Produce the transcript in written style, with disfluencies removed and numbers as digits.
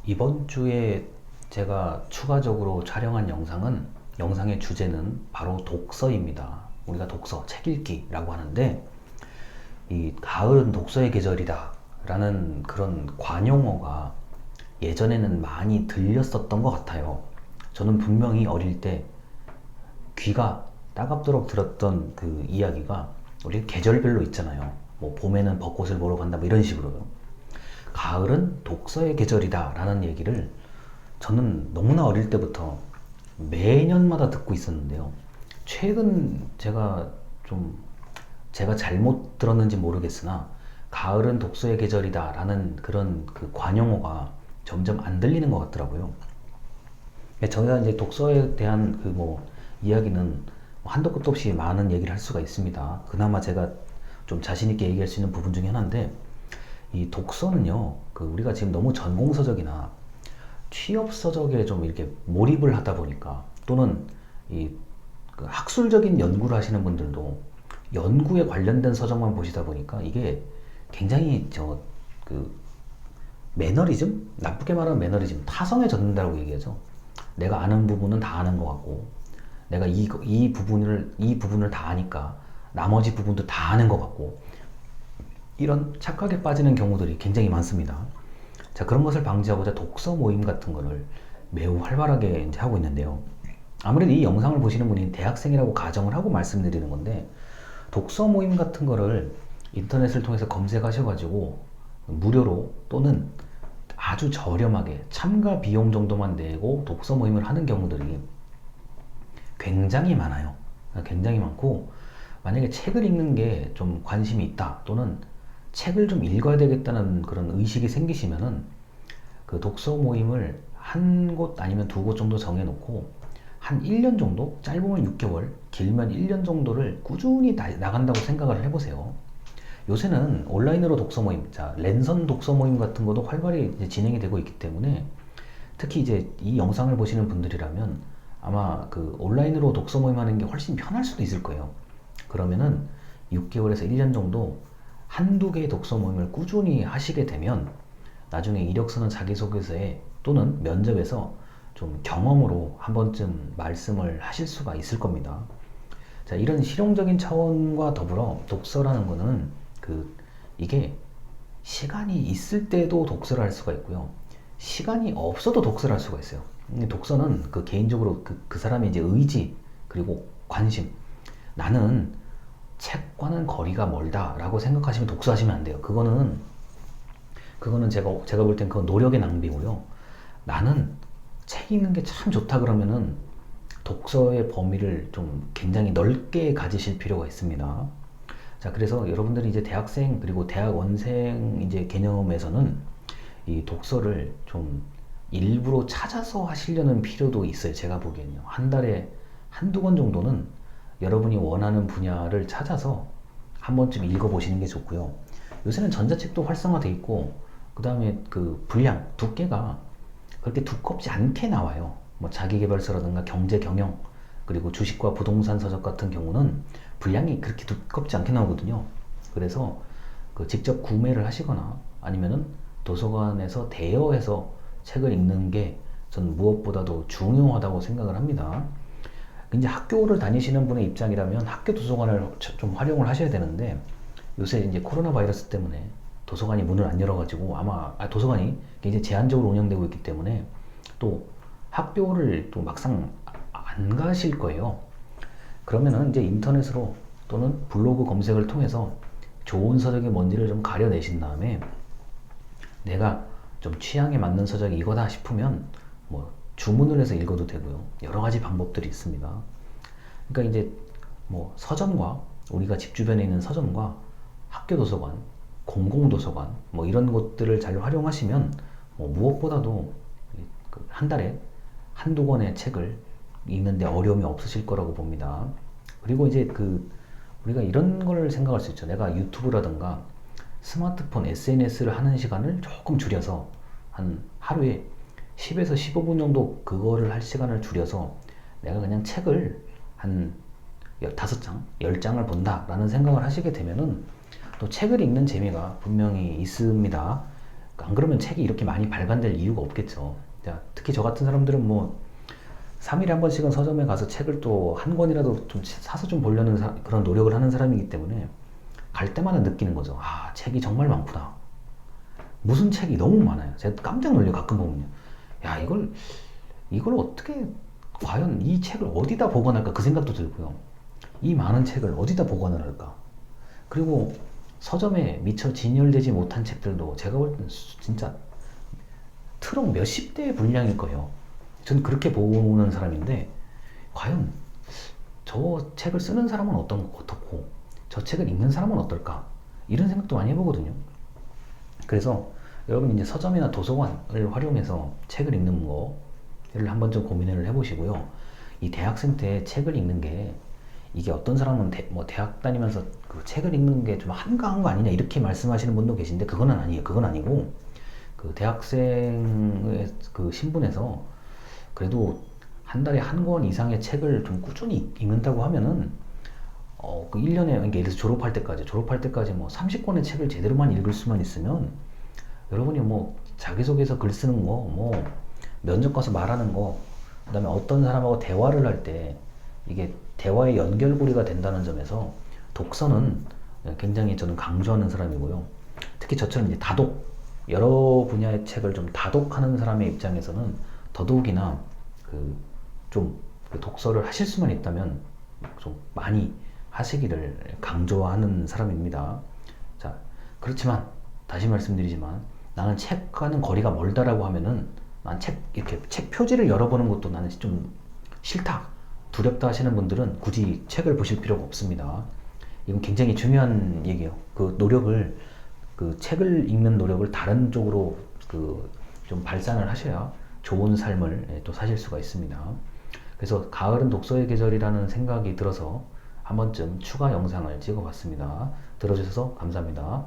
이번 주에 제가 추가적으로 촬영한 영상의 주제는 바로 독서입니다. 우리가 독서, 책 읽기라고 하는데, 이 가을은 독서의 계절이다 라는 그런 관용어가 예전에는 많이 들렸었던 것 같아요. 저는 분명히 어릴 때 귀가 따갑도록 들었던 그 이야기가, 우리 계절별로 있잖아요. 뭐 봄에는 벚꽃을 보러 간다, 뭐 이런 식으로요. 가을은 독서의 계절이다 라는 얘기를 저는 너무나 어릴 때부터 매년마다 듣고 있었는데요. 최근 제가 잘못 들었는지 모르겠으나 가을은 독서의 계절이다 라는 그런 그 관용어가 점점 안 들리는 것 같더라고요. 저희가 이제 독서에 대한 그 뭐 이야기는 한도 끝도 없이 많은 얘기를 할 수가 있습니다. 그나마 제가 좀 자신 있게 얘기할 수 있는 부분 중에 하나인데, 이 독서는요, 그 우리가 지금 너무 전공서적이나 취업서적에 좀 이렇게 몰입을 하다 보니까, 또는 이그 학술적인 연구를 하시는 분들도 연구에 관련된 서적만 보시다 보니까 이게 굉장히 그 매너리즘? 나쁘게 말하면 매너리즘, 타성에 젖는다고 얘기하죠. 내가 아는 부분은 다 아는 것 같고, 내가 이 부분을 다 아니까 나머지 부분도 다 아는 것 같고, 이런 착각에 빠지는 경우들이 굉장히 많습니다. 자, 그런 것을 방지하고자 독서 모임 같은 거를 매우 활발하게 이제 하고 있는데요. 아무래도 이 영상을 보시는 분이 대학생이라고 가정을 하고 말씀드리는 건데, 독서 모임 같은 거를 인터넷을 통해서 검색하셔가지고 무료로 또는 아주 저렴하게 참가 비용 정도만 내고 독서 모임을 하는 경우들이 굉장히 많아요. 굉장히 많고, 만약에 책을 읽는 게 좀 관심이 있다, 또는 책을 좀 읽어야 되겠다는 그런 의식이 생기시면은 그 독서 모임을 한 곳 아니면 두 곳 정도 정해놓고 한 1년 정도, 짧으면 6개월, 길면 1년 정도를 꾸준히 나간다고 생각을 해보세요. 요새는 온라인으로 독서 모임, 자, 랜선 독서 모임 같은 것도 활발히 이제 진행이 되고 있기 때문에, 특히 이제 이 영상을 보시는 분들이라면 아마 그 온라인으로 독서 모임 하는 게 훨씬 편할 수도 있을 거예요. 그러면은 6개월에서 1년 정도 한두 개의 독서 모임을 꾸준히 하시게 되면 나중에 이력서나 자기소개서에 또는 면접에서 좀 경험으로 한 번쯤 말씀을 하실 수가 있을 겁니다. 자, 이런 실용적인 차원과 더불어 독서라는 거는 이게 시간이 있을 때도 독서를 할 수가 있고요. 시간이 없어도 독서를 할 수가 있어요. 독서는 그 개인적으로 그 사람의 이제 의지, 그리고 관심. 나는 책과는 거리가 멀다라고 생각하시면 독서하시면 안 돼요. 그거는 제가 볼 땐 그건 노력의 낭비고요. 나는 책 읽는 게 참 좋다 그러면은 독서의 범위를 좀 굉장히 넓게 가지실 필요가 있습니다. 자, 그래서 여러분들이 이제 대학생 그리고 대학원생 이제 개념에서는 이 독서를 좀 일부러 찾아서 하시려는 필요도 있어요. 제가 보기에는요. 한 달에 한두 권 정도는 여러분이 원하는 분야를 찾아서 한 번쯤 읽어보시는 게 좋고요. 요새는 전자책도 활성화돼 있고, 그 다음에 그 분량, 두께가 그렇게 두껍지 않게 나와요. 뭐 자기계발서라든가 경제 경영, 그리고 주식과 부동산 서적 같은 경우는 분량이 그렇게 두껍지 않게 나오거든요. 그래서 그 직접 구매를 하시거나 아니면은 도서관에서 대여해서 책을 읽는 게 전 무엇보다도 중요하다고 생각을 합니다. 이제 학교를 다니시는 분의 입장이라면 학교 도서관을 좀 활용을 하셔야 되는데, 요새 이제 코로나 바이러스 때문에 도서관이 문을 안 열어가지고 아마 도서관이 굉장히 제한적으로 운영되고 있기 때문에 또 학교를 또 막상 안 가실 거예요. 그러면은 이제 인터넷으로 또는 블로그 검색을 통해서 좋은 서적이 뭔지를 좀 가려내신 다음에 내가 좀 취향에 맞는 서적이 이거다 싶으면 뭐 주문을 해서 읽어도 되고요. 여러 가지 방법들이 있습니다. 그러니까 이제 뭐 서점과, 우리가 집 주변에 있는 서점과 학교 도서관, 공공도서관 뭐 이런 곳들을 잘 활용하시면 뭐 무엇보다도 한 달에 한두 권의 책을 읽는데 어려움이 없으실 거라고 봅니다. 그리고 이제 우리가 이런 걸 생각할 수 있죠. 내가 유튜브라든가 스마트폰 SNS를 하는 시간을 조금 줄여서 한 하루에 10에서 15분 정도 그거를 할 시간을 줄여서 내가 그냥 책을 한 5장, 10장을 본다 라는 생각을 하시게 되면은 또 책을 읽는 재미가 분명히 있습니다. 안 그러면 책이 이렇게 많이 발간될 이유가 없겠죠. 자, 특히 저 같은 사람들은 뭐 3일에 한 번씩은 서점에 가서 책을 또 한 권이라도 좀 사서 좀 보려는 그런 노력을 하는 사람이기 때문에 갈 때마다 느끼는 거죠. 아, 책이 정말 많구나. 무슨 책이 너무 많아요. 제가 깜짝 놀래요. 가끔 보면요. 야, 이걸 어떻게, 과연 이 책을 어디다 보관할까? 그 생각도 들고요. 이 많은 책을 어디다 보관을 할까? 그리고 서점에 미처 진열되지 못한 책들도 제가 볼 때는 진짜 트럭 몇십 대의 분량일 거예요. 전 그렇게 보는 사람인데, 과연 저 책을 쓰는 사람은 어떻고, 저 책을 읽는 사람은 어떨까? 이런 생각도 많이 해보거든요. 그래서 여러분 이제 서점이나 도서관을 활용해서 책을 읽는 거를 한번 좀 고민을 해보시고요. 이 대학생 때 책을 읽는 게, 이게 어떤 사람은 대학 다니면서 그 책을 읽는 게 좀 한가한 거 아니냐 이렇게 말씀하시는 분도 계신데, 그건 아니에요. 그건 아니고, 그 대학생의 그 신분에서 그래도 한 달에 한 권 이상의 책을 좀 꾸준히 읽는다고 하면은 그 1년에, 그러니까 예를 들어서 졸업할 때까지 뭐 30권의 책을 제대로만 읽을 수만 있으면, 여러분이 뭐 자기소개서 글 쓰는 거, 뭐 면접 가서 말하는 거, 그다음에 어떤 사람하고 대화를 할 때 이게 대화의 연결고리가 된다는 점에서 독서는 굉장히 저는 강조하는 사람이고요. 특히 저처럼 이제 여러 분야의 책을 좀 다독하는 사람의 입장에서는 더더욱이나 그 독서를 하실 수만 있다면 좀 많이 하시기를 강조하는 사람입니다. 자, 그렇지만 다시 말씀드리지만, 나는 책과는 거리가 멀다라고 하면은, 난 이렇게 책 표지를 열어보는 것도 나는 좀 싫다, 두렵다 하시는 분들은 굳이 책을 보실 필요가 없습니다. 이건 굉장히 중요한 얘기예요. 그 책을 읽는 노력을 다른 쪽으로 좀 발산을 하셔야 좋은 삶을 또 사실 수가 있습니다. 그래서 가을은 독서의 계절이라는 생각이 들어서 한 번쯤 추가 영상을 찍어봤습니다. 들어주셔서 감사합니다.